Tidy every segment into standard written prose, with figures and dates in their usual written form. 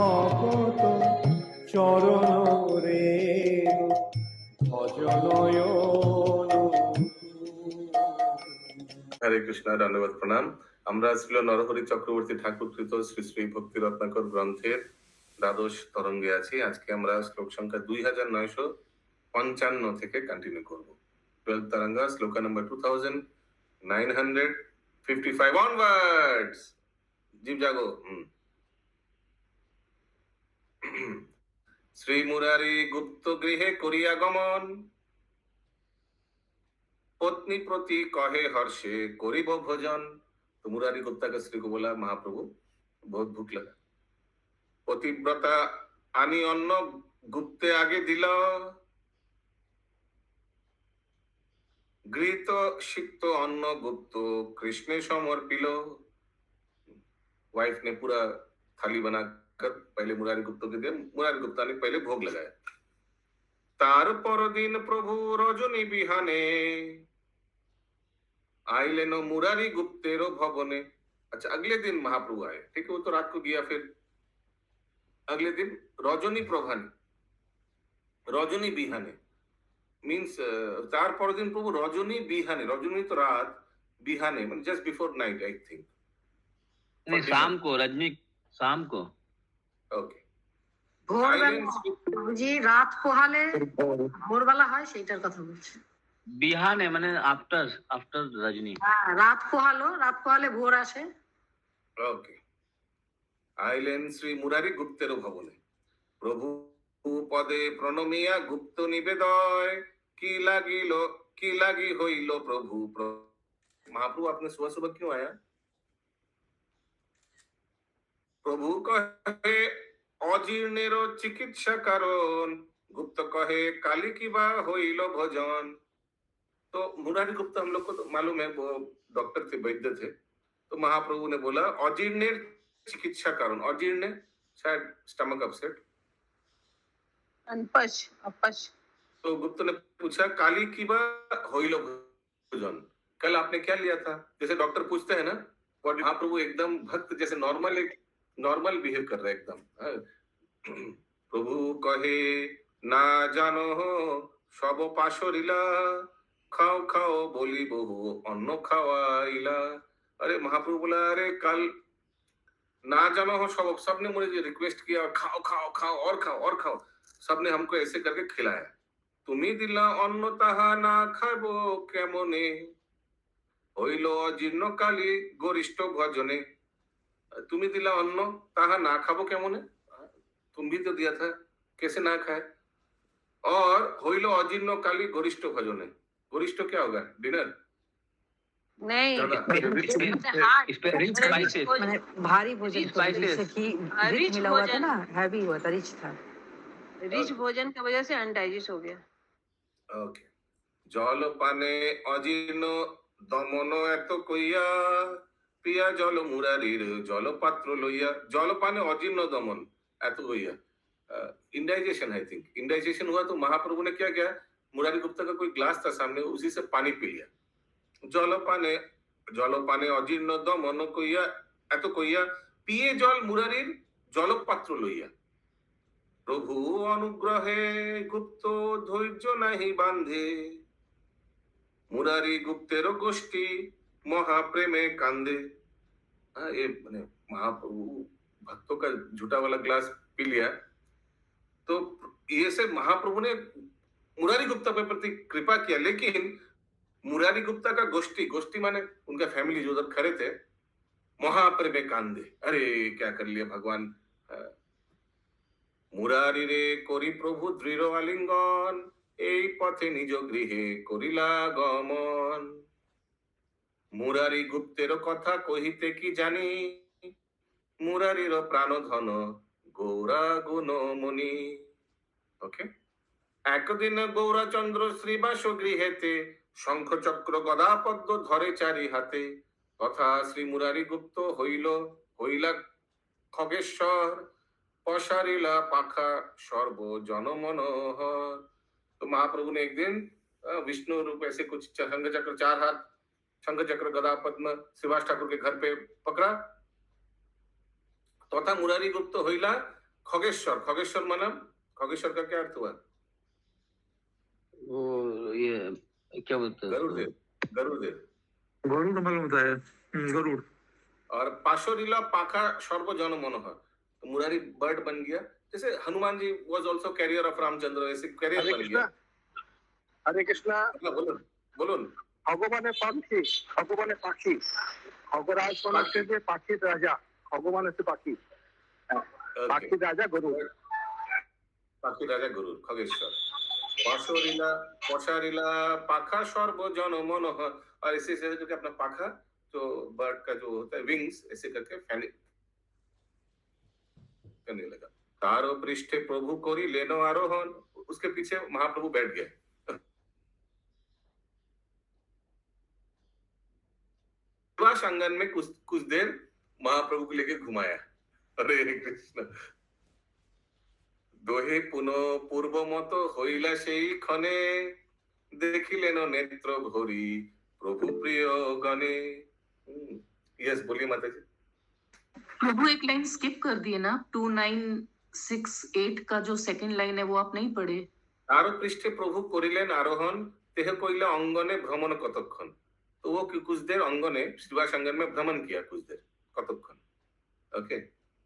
ভকত চরণ রে ভজনয়ন। হরে কৃষ্ণ, ধন্যবাদ, প্রণাম। আমরা ছিল নরহরি চক্রবর্তী ঠাকুরকৃত শ্রী শ্রী ভক্তি রত্নাকর গ্রন্থের দ্বাদশ তরঙ্গে আছি। আজকে আমরা শ্লোক সংখ্যা 2955 থেকে কন্টিনিউ করব। 12th তরঙ্গা, শ্লোকা নম্বর 2955 onwards। জীব জাগো। শ্রী মুরারি গুপ্ত গৃহে করিয়া গমন, पत्नी प्रति कहे हर्षे करिब भोजन। तो मुरारी गुप्ता का स्त्री को बोला, महाप्रभु बहुत भूख लगा, पतिव्रता आनी अन्न गुप्ते आगे दिल, गृहीत सिक्त अन्न गुप्त कृष्ण समर्पिल। वाइफ ने पूरा थाली बनाकर पहले मुरारी गुप्ता को दिया। मुरारी गुप्ता ने पहले भोग लगाया। तार पर दिन प्रभु रजनी बिहाने आइलेन मुरारी गुप्तेरो भवने। अच्छा, अगले दिन महाप्रभु आए, ठीक है, वो तो रात को गया। फिर अगले दिन रजनी प्रभाने, रजनी बिहाने मीन्स तार पर दिन प्रभु रजनी बिहाने, रजनी तो रात, बिहाने मतलब just before night I think. नहीं, शाम को, रजनी शाम को। ओके, जी रात পোহালে ভোরবেলা হয় সেইটার কথা বলছি। বিহানে মানে আফটার আফটার রজনী। হ্যাঁ, রাত পোহালে ভোর আসে। ওকে, আইলেন শ্রী মুরারি গুপ্তের ভবনে, প্রভু পদে প্রণমিয়া গুপ্ত নিবেদয়, কি লাগি হইল প্রভু। महाप्रभु आपने सुबह सुबह क्यों आया? प्रभु कहे अजीर्णेर चिकित्सा कारण, गुप्त कहे काली की बा होइल भोजन। तो मुरारी गुप्ता हम लोग को तो मालूम है, वो डॉक्टर थे, वैद्य थे। तो महाप्रभु ने बोला अजीर्णेर चिकित्सा कारण, अजीर्ण शायद स्टमक अपसेट, अपच। तो गुप्त ने पूछा काली की बा होइल भोजन, कल आपने क्या लिया था? जैसे डॉक्टर पूछते हैं ना, और महाप्रभु एकदम भक्त जैसे नॉर्मल बिहेव कर रहे एकदम। प्रभु कहे ना जानो सब पाशरिला, खाओ खाओ बोली बहु अन्न खावाइला। अरे महाप्रभु बोला, अरे कल ना जानो हो सबने मुझे रिक्वेस्ट किया, खाओ खाओ खाओ और खाओ और खाओ, सबने हमको ऐसे करके खिलाया। तुम्ही दिला अन्न ताहा ना खाबो केमने, হইল অজীর্ণকালী গরিষ্ঠ ভজনে। তুমি দিলা অন্ন তাহা না খাবো কেমনে, तुम भी तो दिया था, कैसे ना खाए। और হইল অজীর্ণকালী গরিষ্ঠ ভজনে। গরিষ্ঠ क्या होगा? डिनर नहीं, मैंने भारी भोजन, जैसे कि रिच मिला हुआ था ना, हैवी हुआ था, रिच था। रिच भोजन की वजह से अनडाइजेस्ट हो गया। ओके, जल पाने अजीर्ण दमन एत कइया, पिया जल मुरारीर जल पात्र लइया। जल पाने अजीर्ण दमन एत कइया, इंडाइजेशन, आई थिंक इंडाइजेशन हुआ। तो महाप्रभु ने क्या किया, मुरारी गुप्ता का कोई ग्लास था सामने, उसी से पानी पी लिया। जल पाने अजीर्ण दमन कइया एत कइया, पिए जल मुरारीर जल पात्र लइया। प्रभु अनुग्रहे गुप्त धैर्य नहीं बांधे, मुरारी गुप्तेर गोष्ठी महाप्रेमे कांदे। ये मैंने महाप्रभु भक्तों का झूठा वाला ग्लास पी लिया। तो ये से महाप्रभु ने मुरारी गुप्ता के प्रति कृपा किया, लेकिन मुरारी गुप्ता का गोष्ठी माने उनका फैमिली जो उधर खड़े थे, महाप्रेमे कांदे। अरे क्या कर लिया भगवान। मुरारी रे करी प्रभु दृढ़ आलिंगन, এই পথে নিজ গৃহে করিলা গমন। মুরারি গুপ্তের কথা কহিতে কি জানি, মুরারির প্রাণ ধন গৌরা গুণমণি। ওকে, একদিন গৌরাচন্দ্র শ্রীবাস গৃহেতে, শঙ্খ চক্র গদা পদ্ম ধরে চারি হাতে। তথা শ্রী মুরারি গুপ্ত হইলা খগেশ্বর, পসারিলা পাখা সর্ব জনমনোহর। तो महाप्रभु ने एक दिन विष्णु रूप ऐसे कुछ शंख चक्र, 4 हाथ शंख चक्र गदा पद्म श्रीवास ठाकुर के घर पे पकड़ा। तथा मुरारी गुप्त होइला खगेश्वर, खगेश्वर माना, खगेश्वर का क्या अर्थ हुआ? वो ये क्या बोलते हैं उसको? गरुड़देव, गरुड़देव। गरुड़ मालूम होता है। गरुड़। और पाशोरीला पाखा सर्व जन मनोहर, तो मुरारी बर्ड बन गया। जैसे Hanuman ji was also carrier of Ramchandra, ऐसे कैरियर हरे बन कृष्णा, गया। हरे कृष्णा। हाँ, बोलুন बोলুন। ভগবানের পাখি, ভগবানের পাখি, খগরাজ মানে হচ্ছে যে পাখির রাজা, ভগবান হচ্ছে পাখি। হ্যাঁ, পাখির রাজা গরুড়। পাখি রাজা গরুর, खगेश्वर। पाशोरीला, पशारीला पाखा सर्व जन मनोहर, और इसी से करके अपना पाखा जो बर्ड का जो होता है विंग्स, ऐसे करके फैल करने लगा। तारो पृष्ठे प्रभु कोरी लेनो आरोहण, उसके पीछे महाप्रभु बैठ गए। विवाह आंगन में कुछ कुछ देर महाप्रभु को लेके घुमाया। हरे कृष्ण। दोहे पुनो पूर्व मत হইলা সেই ক্ষণে, দেখিলেন নেত্র ভরি প্রভু প্রিয় গণে। यस, बोलिए माता जी। प्रभु एक लाइन स्किप कर दिए ना, 2968 का जो सेकंड लाइन है वो आप नहीं पढ़े। तारो पृष्ठे प्रभु करिलेन आरोहण, तेह कइले अंगने भ्रमण कतक्षण। तो वो कुछ देर अंगने श्रीवास अंगन में भ्रमण किया, कुछ देर कतक्षण। ओके,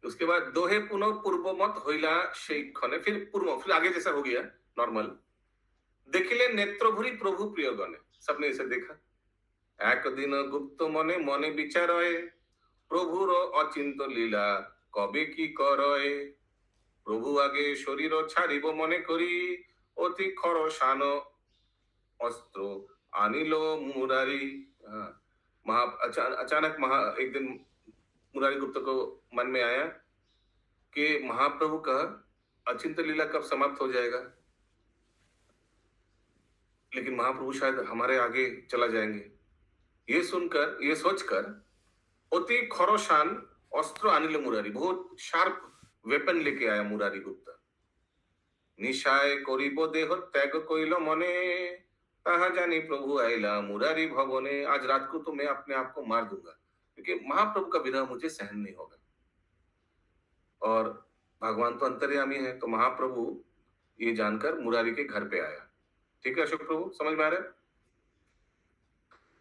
उसके बाद दोहे पुनः पूर्व मत होइला সেই ক্ষণে, फिर पूर्व, फिर आगे जैसा हो गया नॉर्मल। देखिले नेत्र भरी प्रभु प्रिय गणे, सबने इसे देखा। एक दिन गुप्त मने मने विचारय, प्रभुर अचिंत लीला कबे की करय। प्रभु आगे शरीर छाड़िब मने करी, অতি খরসান अस्त्र आनिलो मुरारी। अचानक एक दिन मुरारी गुप्त को मन में आया कि महाप्रभु का अचिंत लीला कब समाप्त हो जाएगा, लेकिन महाप्रभु शायद हमारे आगे चला जाएंगे। ये सुनकर, ये सोचकर অতি খরসান अस्त्र आनिल मुरारी, बहुत शार्प वेपन लेके आया मुरारी गुप्ता। निशाय करिब देह त्याग कइल मने, कहा जानी प्रभु आइला मुरारी भवने। आज रात को तो मैं अपने आप को मार दूंगा, क्योंकि महाप्रभु का विरह मुझे सहन नहीं होगा। और भगवान तो अंतर्यामी है, तो महाप्रभु ये जानकर मुरारी के घर पे आया। ठीक है अशोक प्रभु, समझ में आ रहा है?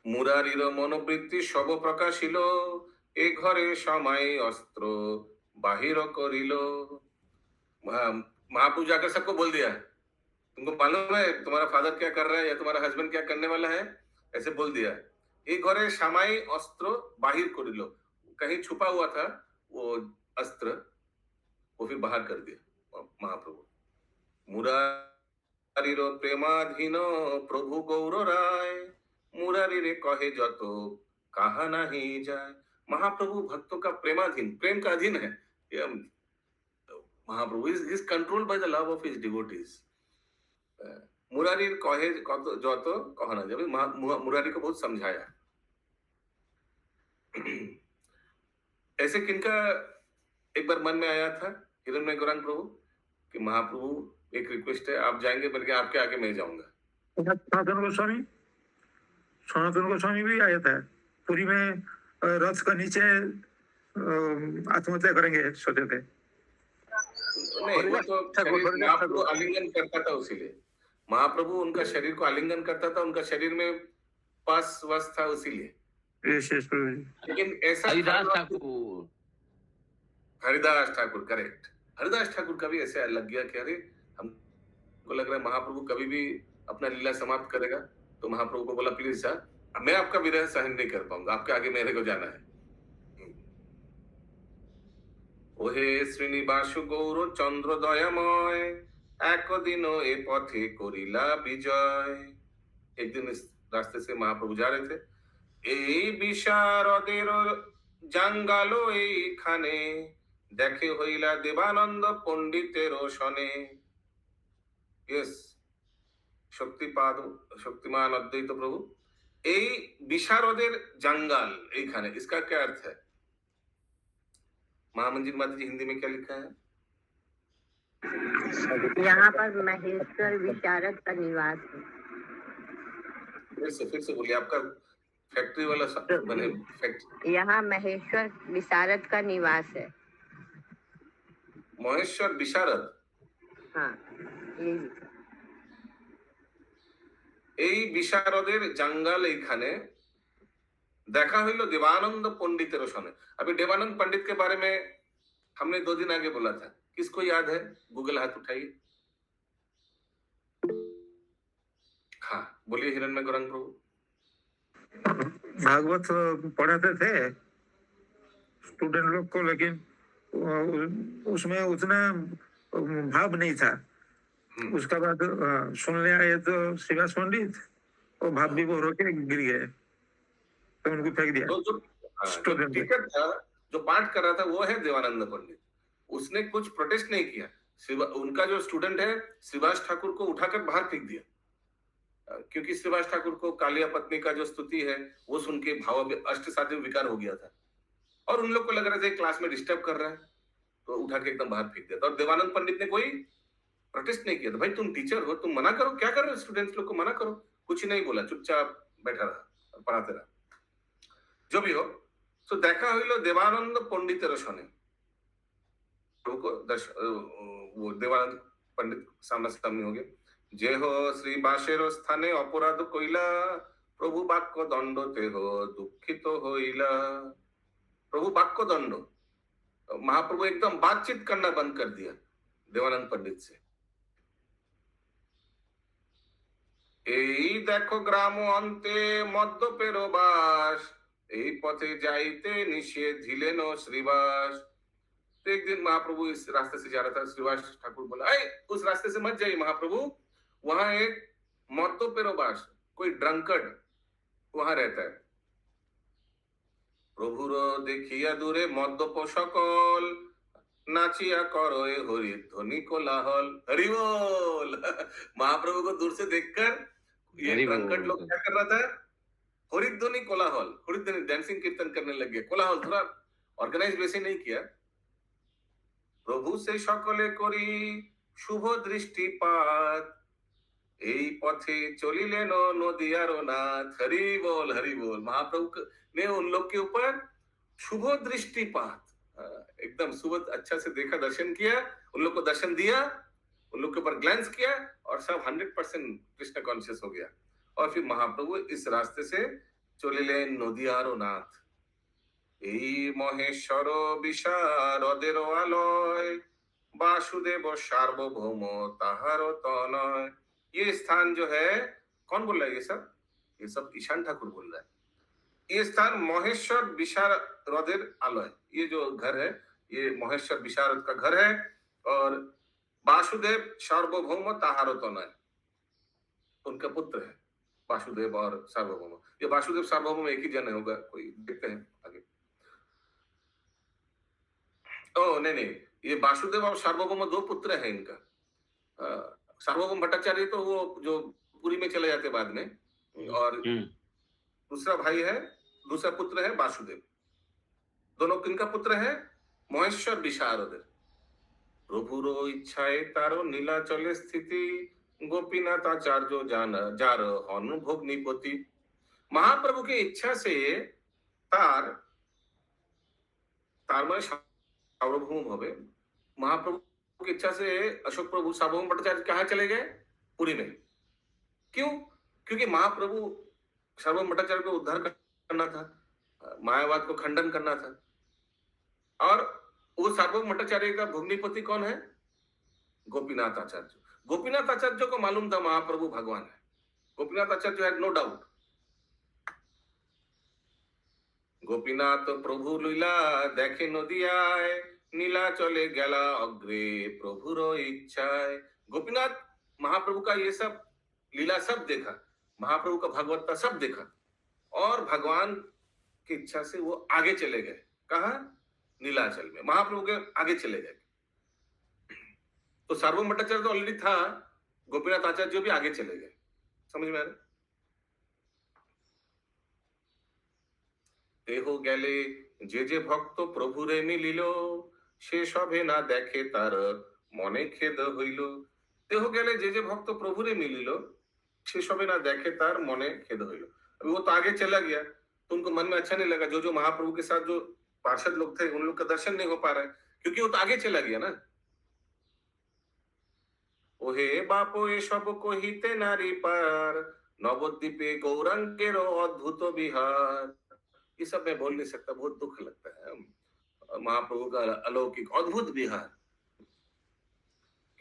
मुरारीर मनोवृत्ति सब प्रकाशिल, ए घरे समय अस्त्र बाहिर करिल। महाप्रभु जाकर सबको बोल दिया, तुमको मालूम है तुम्हारा फादर क्या कर रहा है या तुम्हारा हस्बैंड क्या करने वाला है, ऐसे बोल दिया। एक घरे सामाई अस्त्र बाहिर कर लो, कहीं छुपा हुआ था वो अस्त्र, वो फिर बाहर कर दिया महाप्रभु। मुरारी रो प्रेमाधीन प्रभु गौर राय, मुरारी रे कहे जतो कहा नहीं जाए। महाप्रभु भक्तों का प्रेमाधीन, प्रेम का अधीन है। महाप्रभु is controlled by the love of his devotees. Murari कहे जो तो कहना जब मुरारी को बहुत समझाया। ऐसे किनका एक बार मन में आया था हिरण्मय गौरांग प्रभु कि महाप्रभु एक रिक्वेस्ट है, आप जाएंगे, बल्कि आपके आगे मैं जाऊंगा। सनातन गोस्वामी भी आया था, पुरी में रथ का नीचे आत्महत्या करेंगे सोचे थे। नहीं, वो तो महाप्रभु आलिंगन करता था, उसीलिए महाप्रभु उनका शरीर को आलिंगन करता था, उनका शरीर में पास वस था, उसीलिए। लेकिन ऐसा हरिदास ठाकुर, हरिदास ठाकुर, करेक्ट। हरिदास ठाकुर का भी ऐसे लग गया कि अरे हमको लग रहा है महाप्रभु कभी भी अपना लीला समाप्त करेगा, तो महाप्रभु को बोला प्लीज सर, मैं आपका विरह सहन नहीं कर पाऊंगा, आपके आगे मेरे को जाना है। ओहे श्रीनिवास गौर चंद्र दयामय, एक दिन ए पथे करिला विजय। एक दिन इस रास्ते से महाप्रभु जा रहे थे, এই বিশারদের জাঙ্গালো এইখানে, দেখে হইলা দেবানন্দ পণ্ডিতের শনে। यस, शक्तिमान अद्वैत प्रभु, এই বিশারদের जंगाल এইখানে, इसका क्या अर्थ है? महामंजिल माता जी हिंदी में क्या लिखा है? यहाँ पर महेश्वर विशारद का निवास है। फिर से बोलिए, आपका फैक्ट्री वाला बने फैक्ट्री। यहाँ महेश्वर विशारद का निवास है। মহেশ্বর বিশারদ हाँ यही लिखा। এই বিশারদের জঙ্গল এইখানে देखा हुई लो देवानंद पंडित रोशने। अभी देवानंद पंडित के बारे में हमने 2 दिन आगे बोला था, किसको याद है? गूगल हाथ उठाइए। हाँ बोलिए हिरण्मय गौरंग प्रभु। भागवत पढ़ाते थे स्टूडेंट लोग को, लेकिन उसमें उतना भाव नहीं था। उसका बाद सुनने आए तो श्रीवास पंडित, और भाव भी बोर होके गिर गए, तो उनको फेंक दिया। तो जो टीचर था जो पाठ कर रहा था वो है देवानंद पंडित। उसने कुछ प्रोटेस्ट नहीं किया। उनका जो स्टूडेंट है श्रीवास ठाकुर को उठाकर बाहर फेंक दिया, क्योंकि श्रीवास ठाकुर को कालिया पत्नी का जो स्तुति है वो सुन के भाव अष्ट साध्य विकार हो गया था, और उन लोग को लग रहा था क्लास में डिस्टर्ब कर रहा है, तो उठा के एकदम बाहर फेंक दिया था। और देवानंद पंडित ने कोई प्रोटेस्ट नहीं किया था। भाई तुम टीचर हो, तुम मना करो, क्या कर रहे हो? स्टूडेंट्स लोग को मना करो। कुछ ही नहीं बोला, चुपचाप बैठा रहा और पढ़ाते रहा। जो भी हो, तो देखा हुई लो देवानंद पंडित रोशने को वो देवानंद पंडित सामना सामने हो गए। जे हो श्री बासेर स्थाने अपराध कइला, प्रभु बाक्य दंड ते हो दुखित होइला। प्रभु बाक्य दंड, महाप्रभु एकदम बातचीत करना बंद कर दिया देवानंद पंडित से। এই দেখো গ্রাম অন্তে মদ্যপের বাস, এই পথে যাইতে निषेध ধিলেন श्रीवास। तो एक दिन महाप्रभु इस रास्ते से जा रहा था, श्रीवास ठाकुर बोला उस रास्ते से मत जाइए महाप्रभु, वहां एक मद्यपेरो बास, कोई ड्रंकर्ड वहां रहता है। प्रभुर देखिया दूरे मद्यप सकल, नाचिया करो हरि ध्वनि कोलाहल। हरि बोल। महाप्रभु को दूर से देखकर ये ड्रंकर्ड लोग क्या कर रहा था? हरिध्वनि कोलाहल, हरिध्वनि डांसिंग कीर्तन करने लग गए। कोलाहल थोड़ा ऑर्गेनाइज वैसे नहीं किया। प्रभु से सकले करी शुभ दृष्टिपात, এই পথে চলিলেন নদিয়ার নাথ। हरि बोल हरि बोल। महाप्रभु ने उन लोग के ऊपर शुभ दृष्टिपात, एकदम सुबह अच्छा से देखा, दर्शन किया, उन लोग को दर्शन दिया, उन लोग के ऊपर ग्लैंस किया, और सब 100% कृष्ण कॉन्शियस हो गया। और फिर महाप्रभु इस रास्ते से चलिलेन नदियार नाथ। এই মহেশ্বর বিশারদের আলয়, वासुदेव सार्वभौम ताहार तनय। ये स्थान जो है, कौन बोल रहा है? ये सब ईशान ठाकुर बोल रहा है। ये स्थान महेश्वर विशारदेर आलय, ये जो घर है ये महेश्वर विशारद का घर है, और वासुदेव सार्वभौम ताहार तनय उनका पुत्र है। वासुदेव और सार्वभौम, ये वासुदेव सार्वभौम एक ही जन होगा, कोई देखते हैं आगे। ओ नहीं, ये वासुदेव और सार्वभौम 2 पुत्र हैं इनका। सार्वभौम भट्टाचार्य तो वो जो पुरी में चले जाते बाद में, और दूसरा भाई है, दूसरा पुत्र है वासुदेव। दोनों किनका पुत्र है? महेश्वर विशारद। प्रभुर इच्छाए तारो नीलाचले स्थिति, गोपीनाथ आचार्य जान जार हन भोगनीपति। महाप्रभु की इच्छा से तार माने सार्वभौम होवे। महाप्रभु की इच्छा से अशोक प्रभु सार्वभौम भट्टाचार्य कहाँ चले गए? पुरी में। क्यों? क्योंकि महाप्रभु सार्वभौम भट्टाचार्य को उद्धार करना था, मायावाद को खंडन करना था। और वो सार्वभौम भट्टाचार्य का भोगनीपति कौन है? गोपीनाथ आचार्य। गोपीनाथ आचार्य को मालूम था महाप्रभु भगवान है। गोपीनाथ आचार्य हैड नो डाउट। गोपीनाथ प्रभु लीला देखे नदियाय, नीला चले गला अग्रे प्रभुर इच्छाय। गोपीनाथ महाप्रभु का ये सब लीला सब देखा, महाप्रभु का भागवत सब देखा, और भगवान की इच्छा से वो आगे चले गए। कहा? नीलाचल में महाप्रभु के आगे चले गए। तो सार्वभौम भट्टाचार्य तो ऑलरेडी था, गोपीनाथ आचार्य भी आगे चले गए। समझ में आ रहा? देहो गेले जे जे भक्त प्रभुरे मिलिल, से सभे ना देखे तार मने खेद हইল। देहो गेले जे जे भक्त प्रभुरे मिलिल, से सभे ना देखे तार मने खेद हইল। अभी वो तो आगे चला गया, तो उनको मन में अच्छा नहीं लगा। जो महाप्रभु के साथ जो पार्षद लोग थे, उन लोग का दर्शन नहीं हो पा रहा है, क्योंकि वो तो आगे चला गया ना। ওহে বাপ এসব কহিতে নারী পার नवद्वीपे गौरांगेरो अद्भुत विहार। ये सब मैं बोल नहीं सकता, बहुत दुख लगता है। महाप्रभु का अलौकिक अद्भुत विहार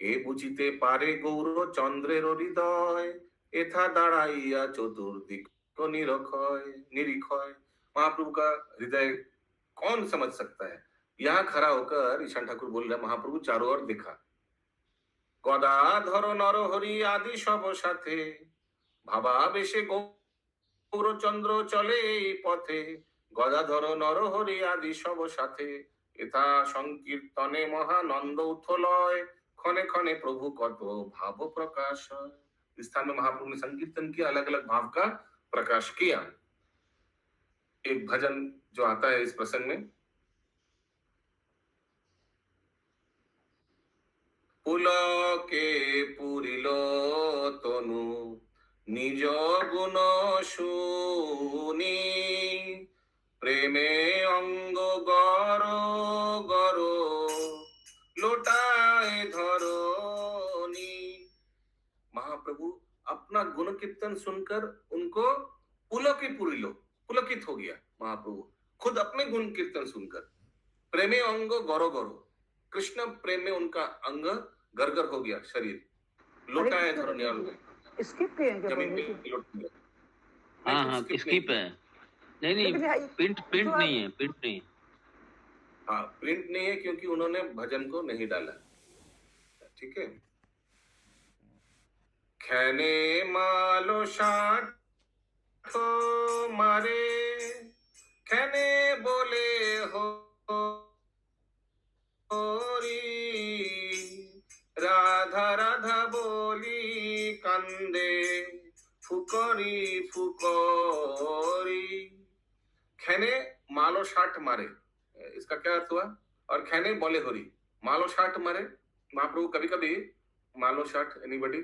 के बुझिते पारे गौर चंद्रेर हृदय एथा दाड़ाइया चतुर्दिक को निरीक्षय। महाप्रभु का हृदय कौन समझ सकता है। यहाँ खड़ा होकर ईशान ठाकुर बोल रहे महाप्रभु चारों ओर देखा, गदाधर नरहरि आदि सब साथे भावावेशे गौरचंद्र चले এই পথে গদাধর নরহরি আদি সব সাথে यथा संकीर्तने महानंद उथलय ক্ষণে ক্ষণে प्रभु कत भाव प्रकाश। इस स्थान में महाप्रभु ने संकीर्तन किया, अलग अलग भाव का प्रकाश किया। एक भजन जो आता है इस प्रसंग में, पुलके पुरिलो तनु निज गुण शुनी प्रेमे अंग गर गर लोटाए धरोनी। महाप्रभु अपना गुण कीर्तन सुनकर उनको पुलकित हो गया। महाप्रभु खुद अपने गुण कीर्तन सुनकर प्रेमे अंग गरो गरो, कृष्ण प्रेम में उनका अंग गरगर हो गया, शरीर लोटाए धरोनी स्किप जमीन पे लौट गया। हाँ हाँ स्किप है, नहीं प्रिंट नहीं है, प्रिंट नहीं है। हाँ प्रिंट नहीं है क्योंकि उन्होंने भजन को नहीं डाला। ठीक है। खैने मालो साठो मारे खैने बोले हो राधा राधा बोली कंदे फुकरी फुकरी। खैने मालो साठ मारे, इसका क्या अर्थ हुआ। और खैने बोले होरी, मालो साठ मारे। महाप्रभु कभी कभी मालो साठ, एनीबॉडी?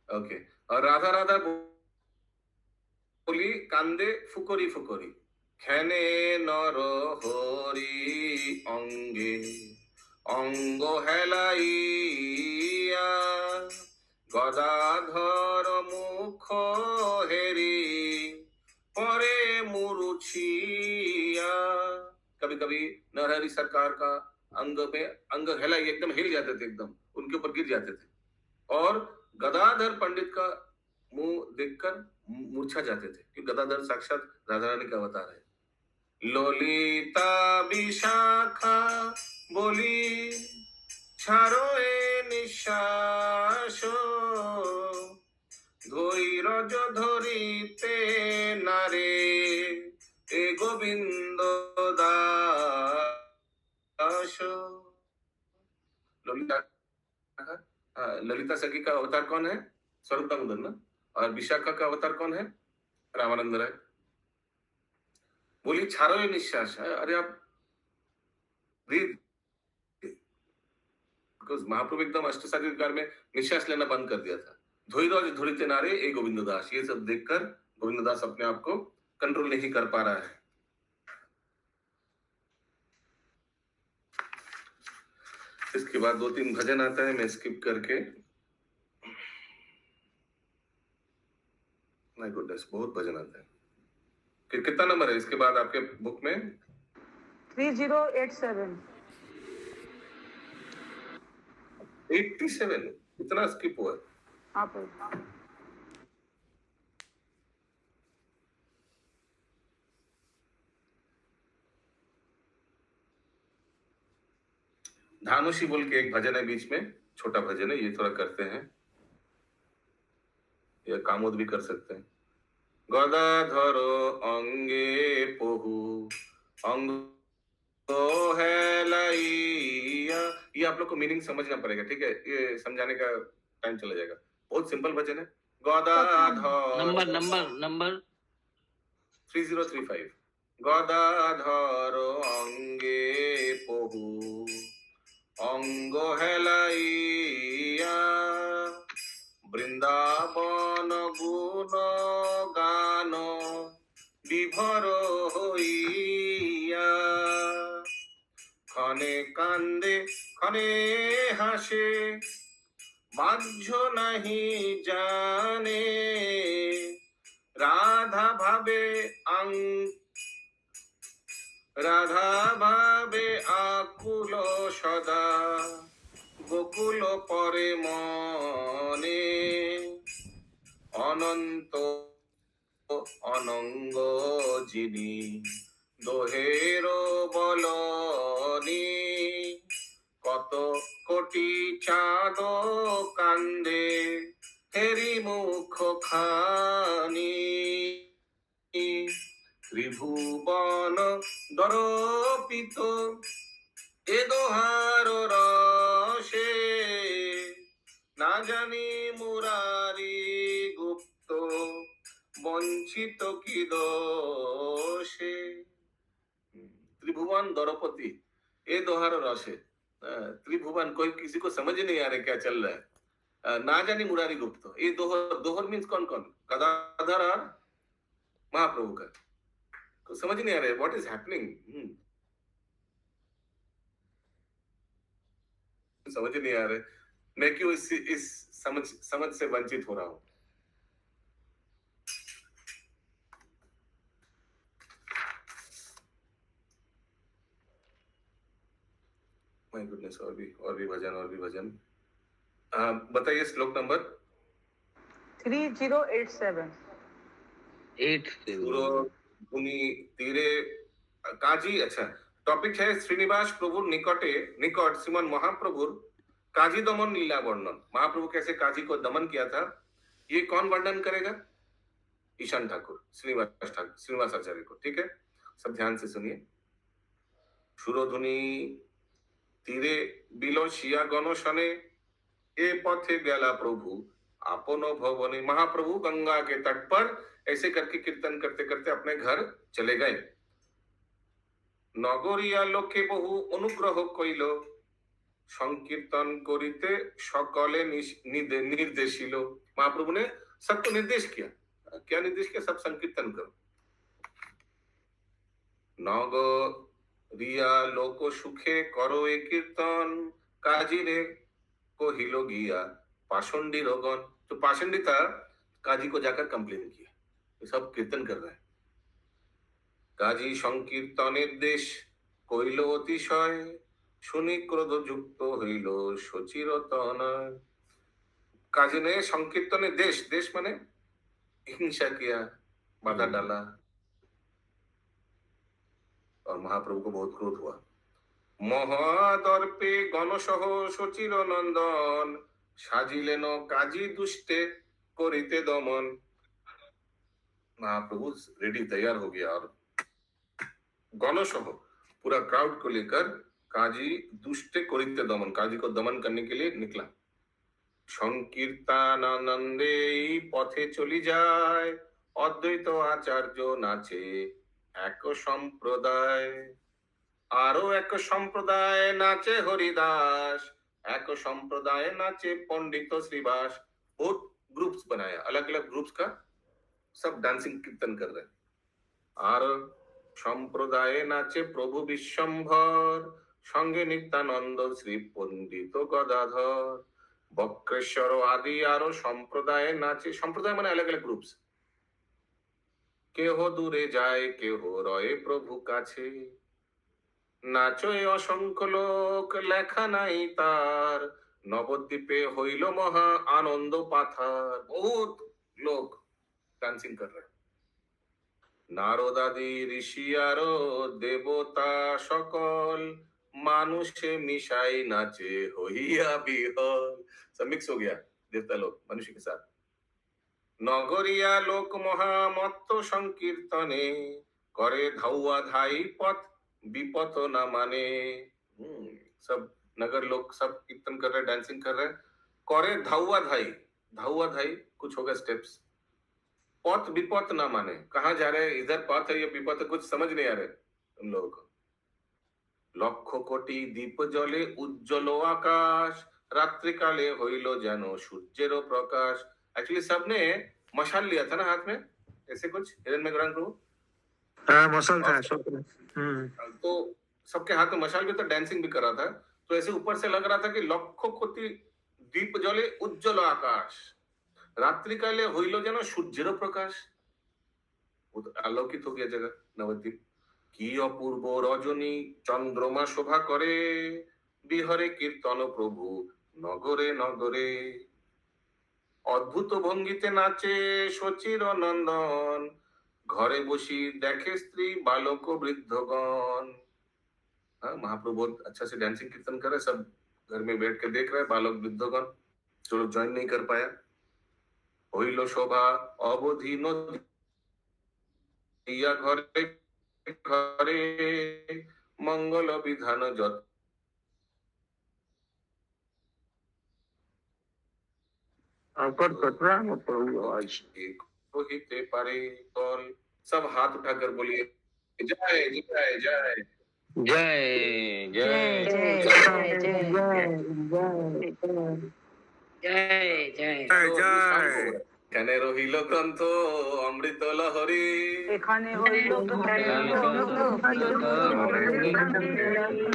ओके। और राधा राधा बोली कांदे फुकरी फुकरी। खैने नर हरि अंगे अंग हेलाइया गदाधर मुख हेरी परे मुरुछिया। कभी कभी नरहरि सरकार का अंग में अंग हिलाई, एकदम हिल जाते थे, एकदम उनके ऊपर गिर जाते थे। और गदाधर पंडित का मुंह देखकर मूर्छा जाते थे, क्योंकि गदाधर साक्षात राधा रानी का अवतार है। ललिता विशाखा बोली ছাড়ো এ নিঃশ্বাস ধৈর্য ধরিতে নারে এ গোবিন্দ দাস। ललिता सखी का अवतार कौन है? स्वरूप दामोदर ना। और विशाखा का अवतार कौन है? रामानंद राय। बोली छारो ये निश्वास है। अरे आप महाप्रभु एकदम अष्टसाधिकार में निश्वास लेना बंद कर दिया था। धोईरोज धुरिते नारे ए गोविंददास, ये सब देखकर गोविंददास अपने आप को कंट्रोल नहीं कर पा रहा है। इसके बाद 2-3 भजन आता है, मैं स्किप करके। माय गॉडनेस, बहुत भजन आता है। कितना नंबर है इसके बाद आपके बुक में? 3087। 87 इतना स्किप हुआ। आप धानुषी बोल के एक भजन है बीच में, छोटा भजन है, ये थोड़ा करते हैं, या कामोद भी कर सकते हैं। गदाधर अंगे पहु अंग हेलाइया। ये आप लोग को मीनिंग समझना पड़ेगा, ठीक है? ये समझाने का टाइम चला जाएगा। बहुत सिंपल भजन है। गदाधर नंबर 3035। गदाधर अंगे पहु अंग हेलाइया বৃন্দাবন গুণ গান বিভর হইয়া ক্ষণে কান্দে ক্ষণে হাসে, বাহ্য নাহি জানে, রাধা ভাবে রাধা ভাবে আকুল সদা, গোকুল পরে মনে, অনন্ত অনঙ্গ যিনি, দোহের বলনি, কত কোটি চাঁদ কান্দে, হেরি মুখ খানি, ত্রিভুবন দরপিত এ দোহার রসে, না জানি মুরারি গুপ্ত, বঞ্চিত কি দোষে। त्रिभुवन द्रौपदी ये दोहार रसे, त्रिभुवन कोई किसी को समझ ही नहीं आ रहा क्या चल रहा है। ना जानी मुरारी गुप्त, ये दोहर दोहर मीन्स कौन कौन, गदाधर और महाप्रभु का, को समझ ही नहीं आ रहा है व्हाट इज हैपनिंग। समझ ही नहीं आ रहा है मैं क्यों इस समझ से वंचित हो रहा हूं। माय गुडनेस, और भी भजन। बताइए श्लोक नंबर 3087। सूरधुनी तीरे काजी। अच्छा, टॉपिक है श्रीनिवास प्रभु निकट श्रीमान महाप्रभुर काजी दमन लीला वर्णन। महाप्रभु कैसे काजी को दमन किया था, ये कौन वर्णन करेगा? ईशान ठाकुर, श्रीनिवास आचार्य को। ठीक है, सब ध्यान से सुनिए। सूरधुनी तीरे बिलो शिया गणशने, ए पथे गला प्रभु आपनो भवने। महाप्रभु गंगा के तट पर ऐसे करके कीर्तन करते करते अपने घर चले गए। नगरिया लोके बहु अनुग्रह कइल, संकीर्तन करिते सकले निर्देशिल। महाप्रभु ने सबको निर्देश किया। क्या निर्देश किया? सब संकीर्तन करो। नगरिया लोक सुखे करो ए कीर्तन, काजी रे कहिलो गिया पाषंडी रोगन। तो पाषंडी था, काजी को जाकर कंप्लेन किया, ये सब कीर्तन कर रहा है। काजी संकीर्तনের देश কইল অতিশয়, শুনি ক্রোধ যুক্ত হইল সচিরতনয়। काजी ने संकीर्तन देश माने हिंसा किया, बाधा डाला, और महाप्रभु को बहुत क्रोध हुआ। মহাদর্পে গণসহ সচির নন্দন, সাজিলেন কাজী দুষ্টে করিতে দমন। महाप्रभु रेडी तैयार हो गया और गणसह पूरा क्राउड को लेकर काजी दुष्टे करिते दमन, काजी को दमन करने के लिए निकला। संकीर्तनानंदे पथे चली जाए, अद्वैत आचार्य नाचे एक संप्रदाय। आरो एक संप्रदाय नाचे हरिदास, एक संप्रदाय नाचे पंडित श्रीवास। बहुत ग्रुप्स बनाया, अलग अलग ग्रुप्स का, सब डांसिंग कीर्तन कर रहे। और संप्रदाय नाचे प्रभु विश्वम्भर, संगे नित्यानंद श्री पंडित गदाधर। बक्रेश्वर आदि आरो संप्रदाय नाचे। संप्रदाय माने अलग अलग ग्रुप्स। केह दूरे जाए केह रये प्रभु काछे, नाचोय असंख्य लोक लेखा नाई तार। नवद्वीपे हইল মহা आनंद पाथार। बहुत लोग डांसिंग कर रहे। नारद आदि ऋषि आरो देवता सकल, मानुषे मिशाई नाचे होइया बिहल। सब मिक्स हो गया, देवता लोग मनुष्य के साथ। नगरिया लोक महामत्त संकीर्तने, करे धाउआ धाई पथ विपत न माने। सब नगर लोग सब कीर्तन कर रहे, डांसिंग कर रहे। करे धाउआ धाई कुछ होगा स्टेप्स। पथ विपत न माने, कहाँ जा रहे, इधर पथ है या विपत है, कुछ समझ नहीं आ रहे उन लोगों को। लक्ष कोटि दीप जले उज्जवल आकाश, रात्रि काले हইল যেন সূর্যের प्रकाश। एक्चुअली सबने मशाल लिया था ना हाथ में, ऐसे कुछ हिरण्य में ग्रहण प्रभु। हाँ, मशाल था सब। तो सबके हाथ में मशाल भी था, डांसिंग भी कर रहा था। तो ऐसे ऊपर से लग रहा था कि लक्ष कोटि दीप जले उज्ज्वल आकाश, रात्रि काले হইল যেন সূর্যের প্রকাশ। আলোকিত हो गया जगह नवद्वीप। কি অপূর্ব রজনী চন্দ্রমা শোভা করে, বিহরে কীর্তন প্রভু নগরে নগরে। অদ্ভুত ভঙ্গিতে নাচে শচীর নন্দন, ঘরে বসি দেখে স্ত্রী বালক ও বৃদ্ধগণ। हाँ, महाप्रभु बहुत अच्छा से डांसिंग कीर्तन कर रहे, सब घर में बैठ के देख रहे, बालक वृद्धगण जो लोग ज्वाइन नहीं कर पाया। হইল শোভা অবধি নদিয়া ঘরে ঘরে, মঙ্গল বিধান যত आपका कटरा में प्रभु आज होते पारे कौन। सब हाथ उठाकर बोलिए जय जय जय। जय जय এখানে রহিল গ্রন্থ অমৃত লহরী, এখানে হইল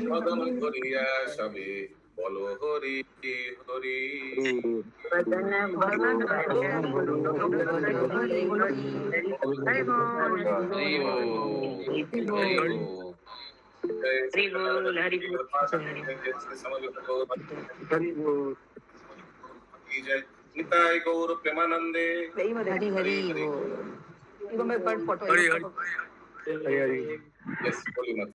সদন করিয়া সবে বল হরি হরি। निताय गौर प्रेमानंदे हरी हरी बोल। इको मैं बड़ फोटो यस बोली मत।